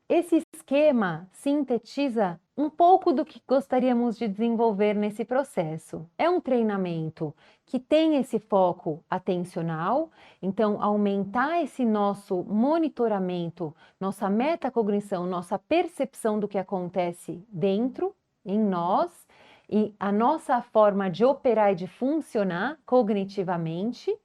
Esse esquema sintetiza um pouco do que gostaríamos de desenvolver nesse processo. É um treinamento que tem esse foco atencional, então aumentar esse nosso monitoramento, nossa metacognição, nossa percepção do que acontece dentro, em nós, e a nossa forma de operar e de funcionar cognitivamente.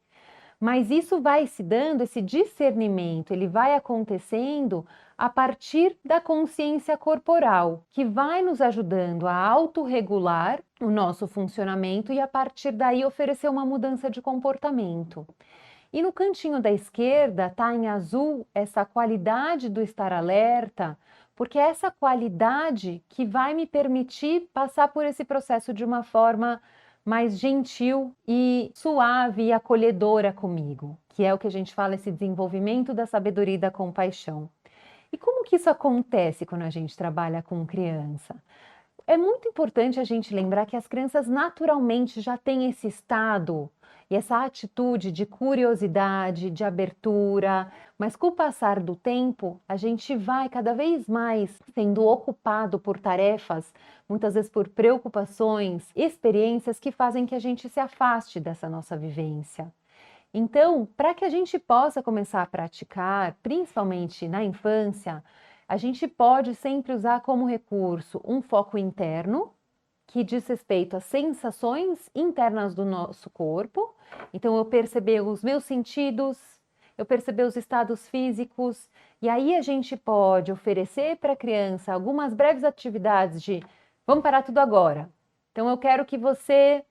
Mas isso vai se dando, esse discernimento, ele vai acontecendo a partir da consciência corporal, que vai nos ajudando a autorregular o nosso funcionamento e a partir daí oferecer uma mudança de comportamento. E no cantinho da esquerda está em azul essa qualidade do estar alerta, porque é essa qualidade que vai me permitir passar por esse processo de uma forma mais gentil e suave e acolhedora comigo, que é o que a gente fala, esse desenvolvimento da sabedoria e da compaixão. E como que isso acontece quando a gente trabalha com criança? É muito importante a gente lembrar que as crianças naturalmente já têm esse estado e essa atitude de curiosidade, de abertura, mas com o passar do tempo, a gente vai cada vez mais sendo ocupado por tarefas, muitas vezes por preocupações, experiências que fazem que a gente se afaste dessa nossa vivência. Então, para que a gente possa começar a praticar, principalmente na infância, a gente pode sempre usar como recurso um foco interno, que diz respeito às sensações internas do nosso corpo. Então, eu perceber os meus sentidos, eu perceber os estados físicos, e aí a gente pode oferecer para a criança algumas breves atividades de vamos parar tudo agora. Então, eu quero que você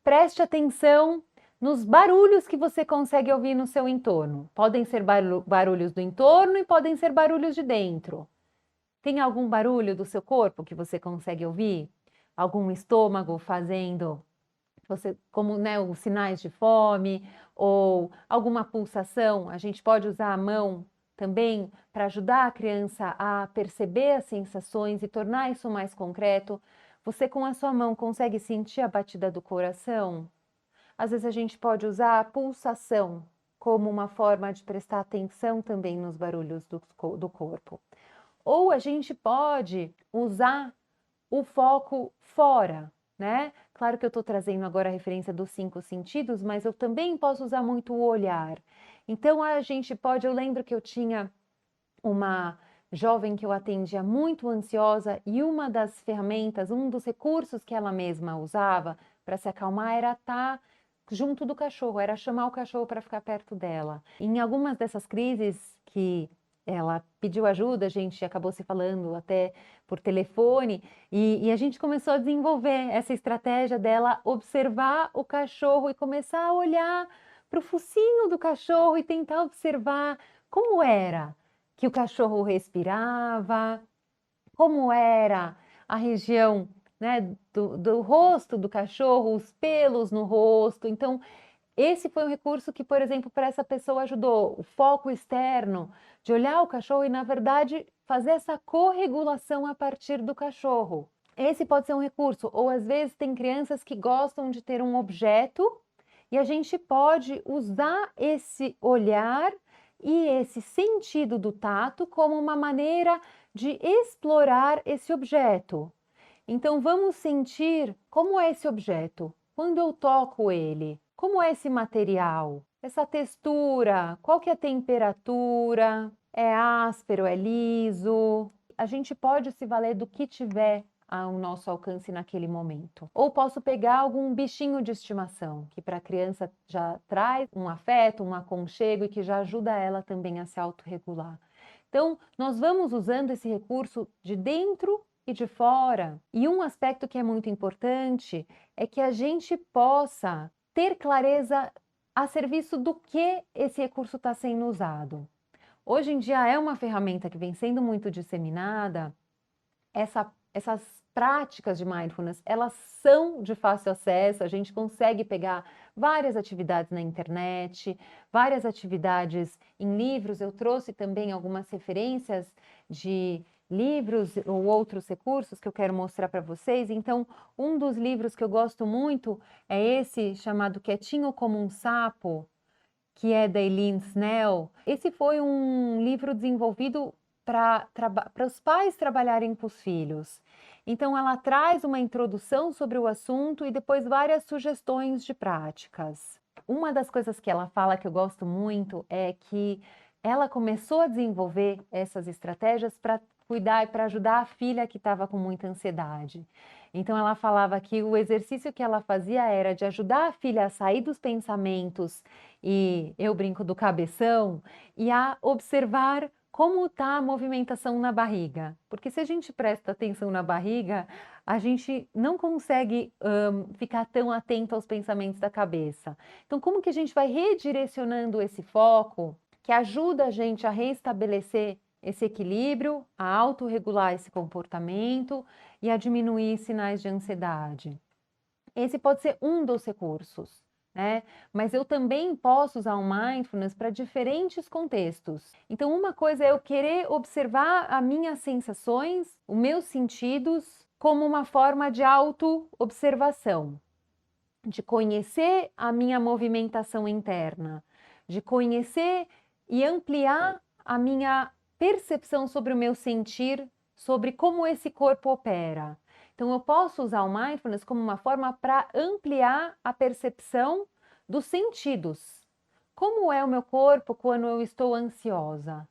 preste atenção nos barulhos que você consegue ouvir no seu entorno. Podem ser barulhos do entorno e podem ser barulhos de dentro. Tem algum barulho do seu corpo que você consegue ouvir? Algum estômago fazendo, você, como né, os sinais de fome, ou alguma pulsação? A gente pode usar a mão também para ajudar a criança a perceber as sensações e tornar isso mais concreto. Você com a sua mão consegue sentir a batida do coração? Às vezes a gente pode usar a pulsação como uma forma de prestar atenção também nos barulhos do corpo. Ou a gente pode usar o foco fora, né? Claro que eu estou trazendo agora a referência dos 5 sentidos, mas eu também posso usar muito o olhar. Então a gente pode, eu lembro que eu tinha uma jovem que eu atendia muito ansiosa e uma das ferramentas, um dos recursos que ela mesma usava para se acalmar era estar junto do cachorro, era chamar o cachorro para ficar perto dela. Em algumas dessas crises que ela pediu ajuda, a gente acabou se falando até por telefone e a gente começou a desenvolver essa estratégia dela observar o cachorro e começar a olhar para o focinho do cachorro e tentar observar como era que o cachorro respirava, como era a região, né, do rosto do cachorro, os pelos no rosto. Então, esse foi um recurso que, por exemplo, para essa pessoa ajudou, o foco externo, de olhar o cachorro e, na verdade, fazer essa corregulação a partir do cachorro. Esse pode ser um recurso, ou às vezes tem crianças que gostam de ter um objeto e a gente pode usar esse olhar e esse sentido do tato como uma maneira de explorar esse objeto. Então vamos sentir como é esse objeto, quando eu toco ele, como é esse material, essa textura, qual que é a temperatura, é áspero, é liso. A gente pode se valer do que tiver ao nosso alcance naquele momento. Ou posso pegar algum bichinho de estimação, que para a criança já traz um afeto, um aconchego e que já ajuda ela também a se autorregular. Então, nós vamos usando esse recurso de dentro e de fora. E um aspecto que é muito importante é que a gente possa ter clareza a serviço do que esse recurso está sendo usado. Hoje em dia é uma ferramenta que vem sendo muito disseminada, essas práticas de mindfulness, elas são de fácil acesso, a gente consegue pegar várias atividades na internet, várias atividades em livros. Eu trouxe também algumas referências de livros ou outros recursos que eu quero mostrar para vocês. Então, um dos livros que eu gosto muito é esse chamado Quietinho como um Sapo, que é da Eileen Snell. Esse foi um livro desenvolvido para os pais trabalharem com os filhos. Então, ela traz uma introdução sobre o assunto e depois várias sugestões de práticas. Uma das coisas que ela fala que eu gosto muito é que ela começou a desenvolver essas estratégias para cuidar e para ajudar a filha que estava com muita ansiedade. Então, ela falava que o exercício que ela fazia era de ajudar a filha a sair dos pensamentos, e eu brinco do cabeção, e a observar como está a movimentação na barriga. Porque se a gente presta atenção na barriga, a gente não consegue ficar tão atento aos pensamentos da cabeça. Então, como que a gente vai redirecionando esse foco que ajuda a gente a restabelecer esse equilíbrio, a autorregular esse comportamento e a diminuir sinais de ansiedade? Esse pode ser um dos recursos, né? Mas eu também posso usar o mindfulness para diferentes contextos. Então, uma coisa é eu querer observar as minhas sensações, os meus sentidos, como uma forma de auto-observação, de conhecer a minha movimentação interna, de conhecer e ampliar a minha percepção sobre o meu sentir, sobre como esse corpo opera. Então, eu posso usar o mindfulness como uma forma para ampliar a percepção dos sentidos. Como é o meu corpo quando eu estou ansiosa?